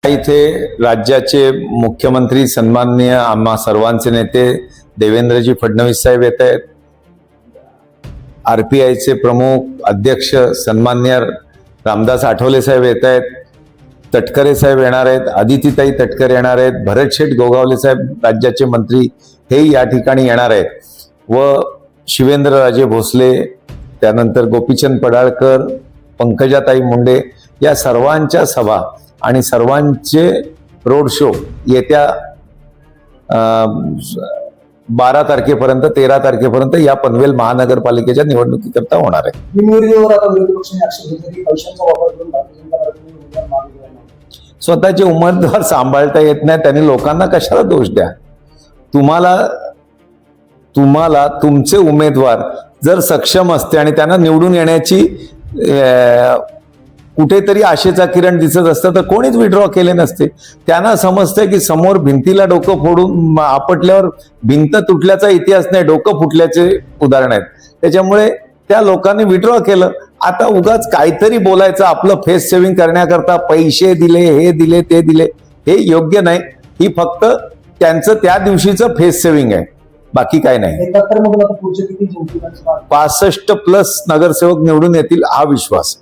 इथे राज्याचे मुख्यमंत्री सन्माननीय आम्हा सर्वांचे नेते देवेंद्रजी फडणवीस साहेब येत आहेत. आरपीआयचे प्रमुख अध्यक्ष सन्माननीय रामदास आठवले साहेब येत आहेत. तटकरे साहेब येणार आहेत. आदितीताई तटकरे येणार आहेत. भरतशेठ गोगावले साहेब राज्याचे मंत्री हे या ठिकाणी येणार आहेत. व शिवेंद्रराजे भोसले, त्यानंतर गोपीचंद पडाळकर, पंकजाताई मुंडे या सर्वांच्या सभा आणि सर्वांचे रोड शो येत्या 12 तारखेपर्यंत 13 तारखेपर्यंत या पनवेल महानगरपालिकेच्या निवडणुकीकरता होणार आहे. स्वतःचे उमेदवार सांभाळता येत नाही त्यांनी लोकांना कशाला दोष द्या. तुम्हाला तुमचे उमेदवार जर सक्षम असते आणि त्यांना निवडून येण्याची कुठेतरी आशेचा किरण दिसत असतं तर कोणीच विड्रॉ केले नसते. त्यांना समजतंय की समोर भिंतीला डोकं फोडून आपटल्यावर भिंत तुटल्याचा इतिहास नाही, डोकं फुटल्याचे उदाहरण आहेत. त्याच्यामुळे त्या लोकांनी विड्रॉ केलं. आता उगाच काहीतरी बोलायचं, आपलं फेस सेव्हिंग करण्याकरता पैसे दिले, हे दिले, ते दिले, हे योग्य नाही. ही फक्त त्यांचं त्या दिवशीचं फेस सेव्हिंग आहे, बाकी काय नाही. 65+ नगरसेवक निवडून येतील हा विश्वास.